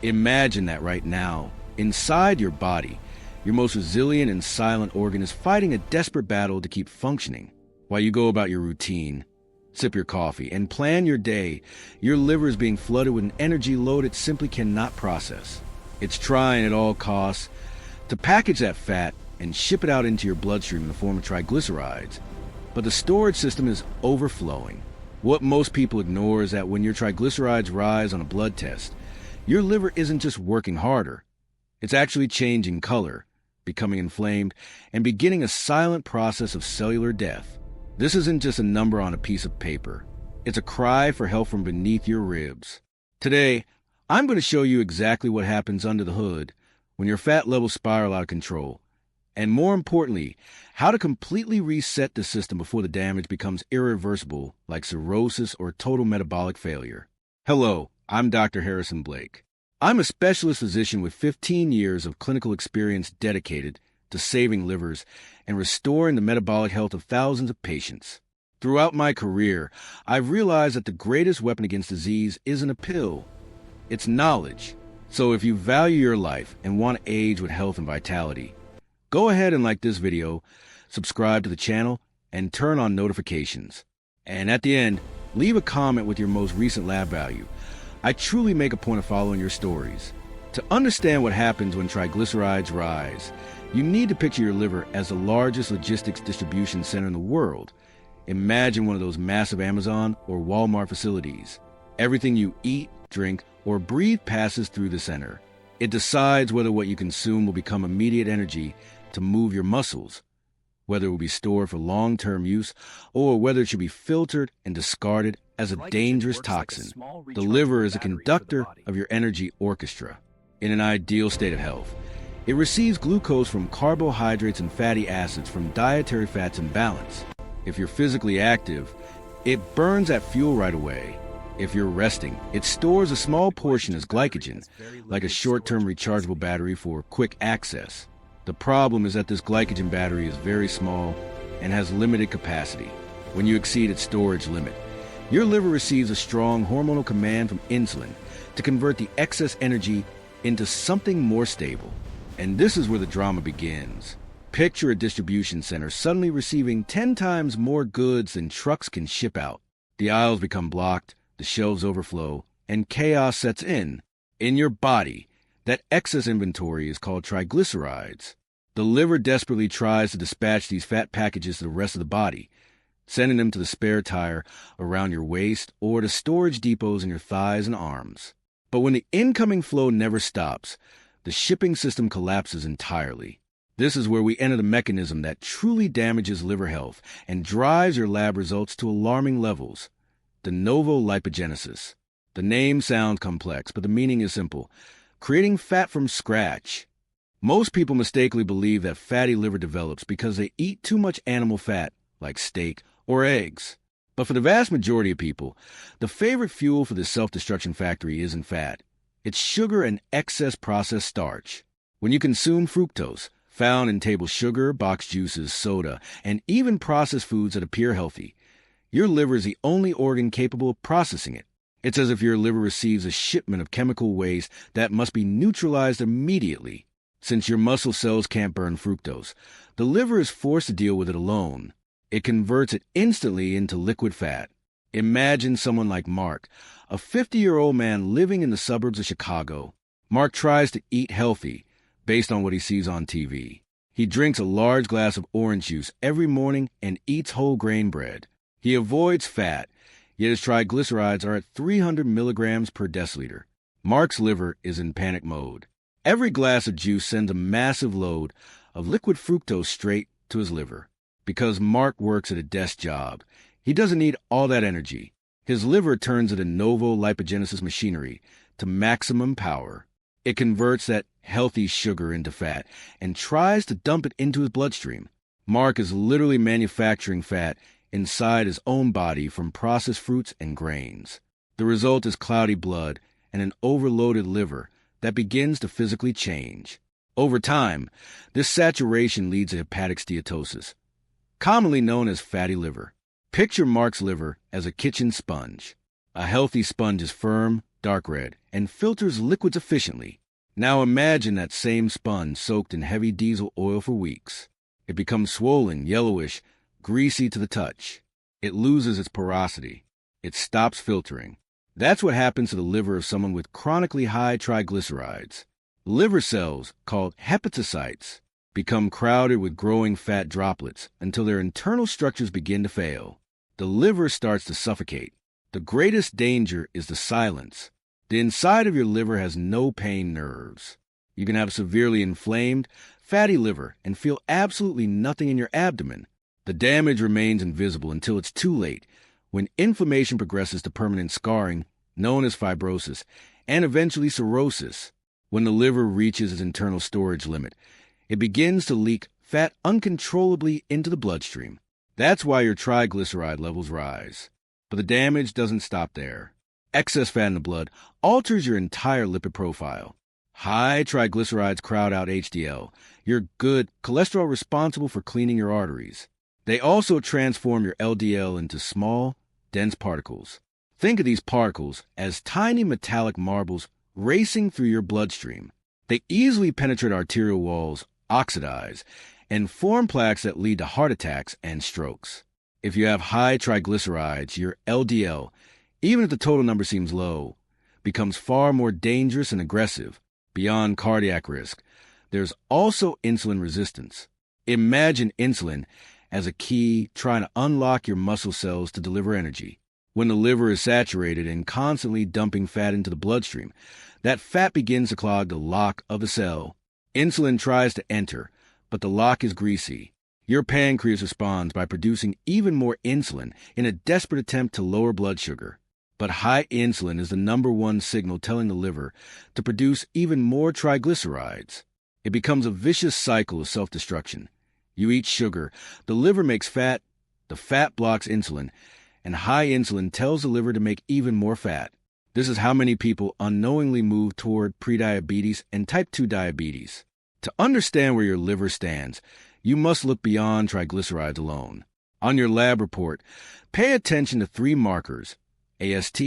Imagine that right now, inside your body, your most resilient and silent organ is fighting a desperate battle to keep functioning. While you go about your routine, sip your coffee, and plan your day, your liver is being flooded with an energy load it simply cannot process. It's trying at all costs to package that fat and ship it out into your bloodstream in the form of triglycerides. But the storage system is overflowing. What most people ignore is that when your triglycerides rise on a blood test, your liver isn't just working harder. It's actually changing color, becoming inflamed, and beginning a silent process of cellular death. This isn't just a number on a piece of paper. It's a cry for help from beneath your ribs. Today, I'm going to show you exactly what happens under the hood when your fat levels spiral out of control, and more importantly, how to completely reset the system before the damage becomes irreversible, like cirrhosis or total metabolic failure. Hello, I'm Dr. Harrison Blake. I'm a specialist physician with 15 years of clinical experience dedicated to saving livers and restoring the metabolic health of thousands of patients. Throughout my career, I've realized that the greatest weapon against disease isn't a pill, it's knowledge. So if you value your life and want to age with health and vitality, go ahead and like this video, subscribe to the channel, and turn on notifications. And at the end, leave a comment with your most recent lab value. I truly make a point of following your stories. To understand what happens when triglycerides rise, you need to picture your liver as the largest logistics distribution center in the world. Imagine one of those massive Amazon or Walmart facilities. Everything you eat, drink, or breathe passes through the center. It decides whether what you consume will become immediate energy to move your muscles, whether it will be stored for long-term use, or whether it should be filtered and discarded as a dangerous toxin. The liver is a conductor of your energy orchestra. In an ideal state of health, it receives glucose from carbohydrates and fatty acids from dietary fats in balance. If you're physically active, it burns that fuel right away. If you're resting, it stores a small portion as glycogen, like a short-term rechargeable battery for quick access. The problem is that this glycogen battery is very small and has limited capacity. When you exceed its storage limit, your liver receives a strong hormonal command from insulin to convert the excess energy into something more stable. And this is where the drama begins. Picture a distribution center suddenly receiving 10 times more goods than trucks can ship out. The aisles become blocked, the shelves overflow, and chaos sets in. In your body, that excess inventory is called triglycerides. The liver desperately tries to dispatch these fat packages to the rest of the body, sending them to the spare tire around your waist or to storage depots in your thighs and arms. But when the incoming flow never stops, the shipping system collapses entirely. This is where we enter the mechanism that truly damages liver health and drives your lab results to alarming levels. The novo lipogenesis. The name sounds complex, but the meaning is simple: creating fat from scratch. Most people mistakenly believe that fatty liver develops because they eat too much animal fat, like steak or eggs. But for the vast majority of people, the favorite fuel for this self-destruction factory isn't fat. It's sugar and excess processed starch. When you consume fructose, found in table sugar, boxed juices, soda, and even processed foods that appear healthy, your liver is the only organ capable of processing it. It's as if your liver receives a shipment of chemical waste that must be neutralized immediately. Since your muscle cells can't burn fructose, the liver is forced to deal with it alone. It converts it instantly into liquid fat. Imagine someone like Mark, a 50-year-old man living in the suburbs of Chicago. Mark tries to eat healthy based on what he sees on TV. He drinks a large glass of orange juice every morning and eats whole grain bread. He avoids fat, yet his triglycerides are at 300 milligrams per deciliter. Mark's liver is in panic mode. Every glass of juice sends a massive load of liquid fructose straight to his liver. Because Mark works at a desk job, he doesn't need all that energy. His liver turns it into novo lipogenesis machinery to maximum power. It converts that healthy sugar into fat and tries to dump it into his bloodstream. Mark is literally manufacturing fat inside his own body from processed fruits and grains. The result is cloudy blood and an overloaded liver that begins to physically change. Over time, this saturation leads to hepatic steatosis, commonly known as fatty liver. Picture Mark's liver as a kitchen sponge. A healthy sponge is firm, dark red, and filters liquids efficiently. Now imagine that same sponge soaked in heavy diesel oil for weeks. It becomes swollen, yellowish, greasy to the touch. It loses its porosity. It stops filtering. That's what happens to the liver of someone with chronically high triglycerides. Liver cells, called hepatocytes, become crowded with growing fat droplets until their internal structures begin to fail. The liver starts to suffocate. The greatest danger is the silence. The inside of your liver has no pain nerves. You can have a severely inflamed, fatty liver and feel absolutely nothing in your abdomen. The damage remains invisible until it's too late, when inflammation progresses to permanent scarring, known as fibrosis, and eventually cirrhosis. When the liver reaches its internal storage limit, it begins to leak fat uncontrollably into the bloodstream. That's why your triglyceride levels rise. But the damage doesn't stop there. Excess fat in the blood alters your entire lipid profile. High triglycerides crowd out HDL, your good cholesterol responsible for cleaning your arteries. They also transform your LDL into small, dense particles. Think of these particles as tiny metallic marbles racing through your bloodstream. They easily penetrate arterial walls, oxidize, and form plaques that lead to heart attacks and strokes. If you have high triglycerides, your LDL, even if the total number seems low, becomes far more dangerous and aggressive. Beyond cardiac risk, there's also insulin resistance. Imagine insulin as a key trying to unlock your muscle cells to deliver energy. When the liver is saturated and constantly dumping fat into the bloodstream, that fat begins to clog the lock of the cell. Insulin tries to enter, but the lock is greasy. Your pancreas responds by producing even more insulin in a desperate attempt to lower blood sugar. But high insulin is the number one signal telling the liver to produce even more triglycerides. It becomes a vicious cycle of self-destruction. You eat sugar, the liver makes fat, the fat blocks insulin, and high insulin tells the liver to make even more fat. This is how many people unknowingly move toward prediabetes and type 2 diabetes. To understand where your liver stands, you must look beyond triglycerides alone. On your lab report, pay attention to 3 markers: AST,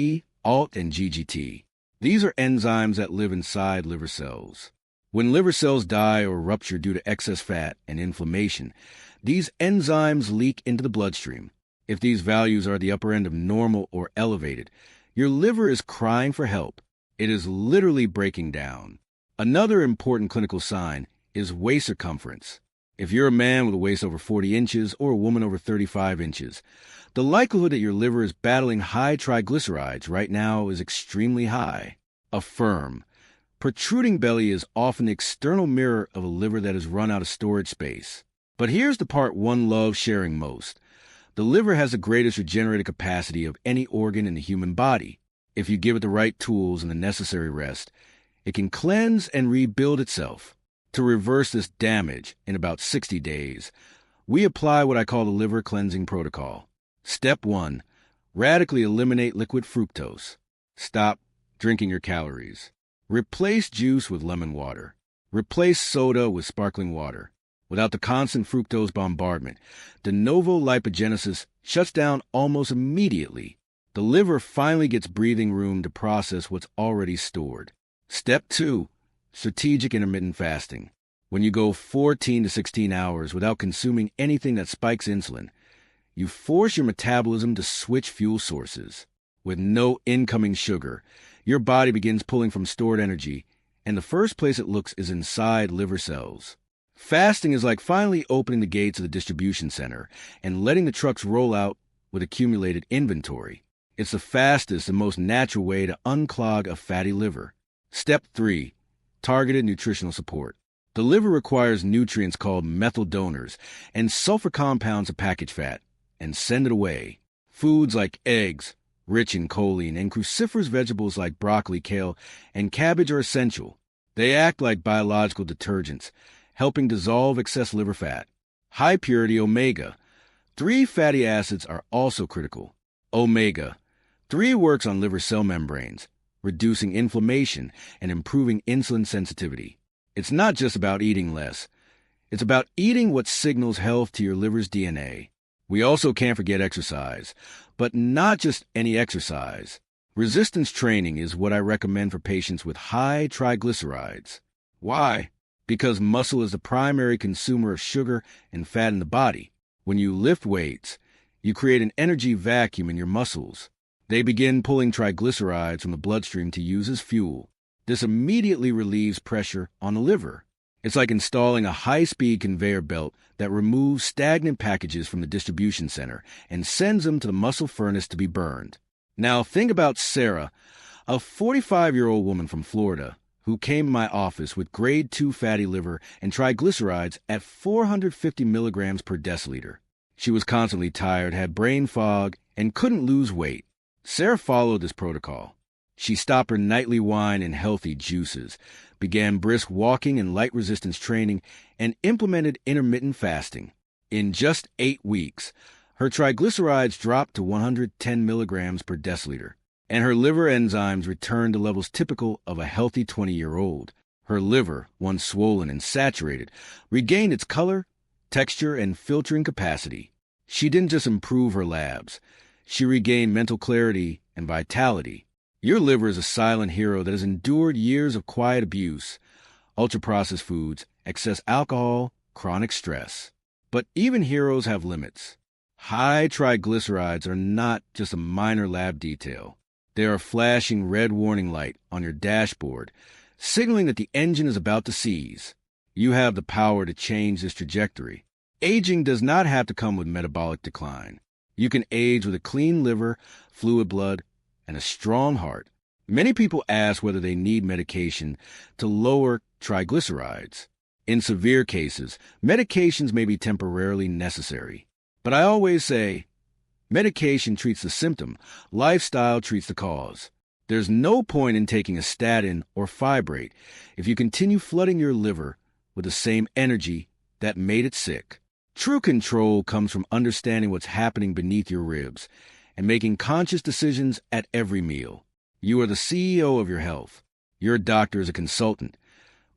ALT, and GGT. These are enzymes that live inside liver cells. When liver cells die or rupture due to excess fat and inflammation, these enzymes leak into the bloodstream. If these values are at the upper end of normal or elevated, your liver is crying for help. It is literally breaking down. Another important clinical sign is waist circumference. If you're a man with a waist over 40 inches or a woman over 35 inches, the likelihood that your liver is battling high triglycerides right now is extremely high. A firm, protruding belly is often the external mirror of a liver that has run out of storage space. But here's the part one loves sharing most. The liver has the greatest regenerative capacity of any organ in the human body. If you give it the right tools and the necessary rest, it can cleanse and rebuild itself. To reverse this damage in about 60 days, we apply what I call the liver cleansing protocol. Step 1, radically eliminate liquid fructose. Stop drinking your calories. Replace juice with lemon water. Replace soda with sparkling water. Without the constant fructose bombardment, the novo lipogenesis shuts down almost immediately. The liver finally gets breathing room to process what's already stored. Step 2, strategic intermittent fasting. When you go 14 to 16 hours without consuming anything that spikes insulin, you force your metabolism to switch fuel sources. With no incoming sugar, your body begins pulling from stored energy, and the first place it looks is inside liver cells. Fasting is like finally opening the gates of the distribution center and letting the trucks roll out with accumulated inventory. It's the fastest and most natural way to unclog a fatty liver. Step 3, targeted nutritional support. The liver requires nutrients called methyl donors and sulfur compounds to package fat and send it away. Foods like eggs, rich in choline, and cruciferous vegetables like broccoli, kale, and cabbage are essential. They act like biological detergents, helping dissolve excess liver fat. High-purity omega-3 fatty acids are also critical. Omega-3 works on liver cell membranes, reducing inflammation and improving insulin sensitivity. It's not just about eating less. It's about eating what signals health to your liver's DNA. We also can't forget exercise, but not just any exercise. Resistance training is what I recommend for patients with high triglycerides. Why? Because muscle is the primary consumer of sugar and fat in the body. When you lift weights, you create an energy vacuum in your muscles. They begin pulling triglycerides from the bloodstream to use as fuel. This immediately relieves pressure on the liver. It's like installing a high-speed conveyor belt that removes stagnant packages from the distribution center and sends them to the muscle furnace to be burned. Now think about Sarah, a 45-year-old woman from Florida who came to my office with grade 2 fatty liver and triglycerides at 450 milligrams per deciliter. She was constantly tired, had brain fog, and couldn't lose weight. Sarah followed this protocol. She stopped her nightly wine and healthy juices, began brisk walking and light resistance training, and implemented intermittent fasting. In just 8 weeks, her triglycerides dropped to 110 milligrams per deciliter, and her liver enzymes returned to levels typical of a healthy 20-year-old. Her liver, once swollen and saturated, regained its color, texture, and filtering capacity. She didn't just improve her labs. She regained mental clarity and vitality. Your liver is a silent hero that has endured years of quiet abuse, ultra-processed foods, excess alcohol, chronic stress. But even heroes have limits. High triglycerides are not just a minor lab detail. They are a flashing red warning light on your dashboard, signaling that the engine is about to seize. You have the power to change this trajectory. Aging does not have to come with metabolic decline. You can age with a clean liver, fluid blood, and a strong heart. Many people ask whether they need medication to lower triglycerides. In severe cases, medications may be temporarily necessary. But I always say, medication treats the symptom, lifestyle treats the cause. There's no point in taking a statin or fibrate if you continue flooding your liver with the same energy that made it sick. True control comes from understanding what's happening beneath your ribs and making conscious decisions at every meal. You are the CEO of your health. Your doctor is a consultant.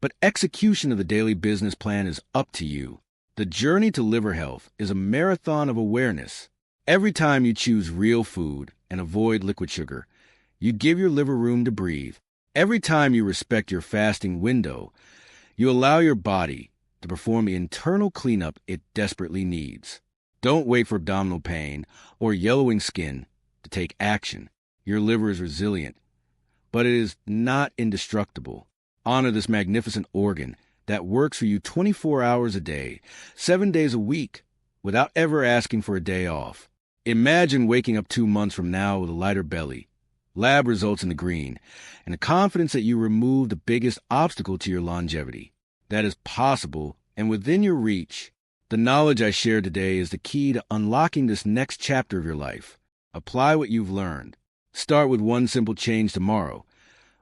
But execution of the daily business plan is up to you. The journey to liver health is a marathon of awareness. Every time you choose real food and avoid liquid sugar, you give your liver room to breathe. Every time you respect your fasting window, you allow your body to perform the internal cleanup it desperately needs. Don't wait for abdominal pain or yellowing skin to take action. Your liver is resilient, but it is not indestructible. Honor this magnificent organ that works for you 24 hours a day, 7 days a week, without ever asking for a day off. Imagine waking up 2 months from now with a lighter belly, lab results in the green, and the confidence that you removed the biggest obstacle to your longevity. That is possible and within your reach. The knowledge I shared today is the key to unlocking this next chapter of your life. Apply what you've learned. Start with one simple change tomorrow.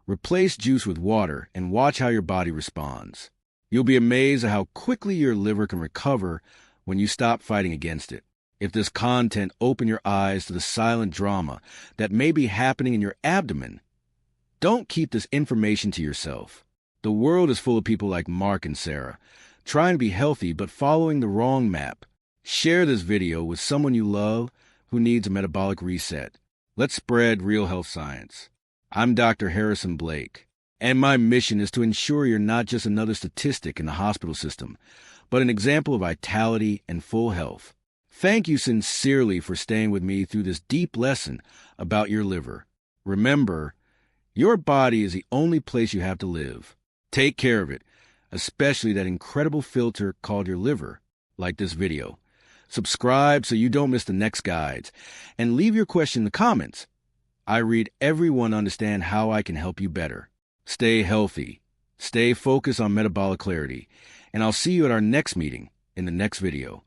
Replace juice with water and watch how your body responds. You'll be amazed at how quickly your liver can recover when you stop fighting against it. If this content opened your eyes to the silent drama that may be happening in your abdomen, don't keep this information to yourself. The world is full of people like Mark and Sarah, trying to be healthy but following the wrong map. Share this video with someone you love who needs a metabolic reset. Let's spread real health science. I'm Dr. Harrison Blake, and my mission is to ensure you're not just another statistic in the hospital system, but an example of vitality and full health. Thank you sincerely for staying with me through this deep lesson about your liver. Remember, your body is the only place you have to live. Take care of it, especially that incredible filter called your liver, like this video. Subscribe so you don't miss the next guides, and leave your question in the comments. I read everyone to understand how I can help you better. Stay healthy, stay focused on metabolic clarity, and I'll see you at our next meeting in the next video.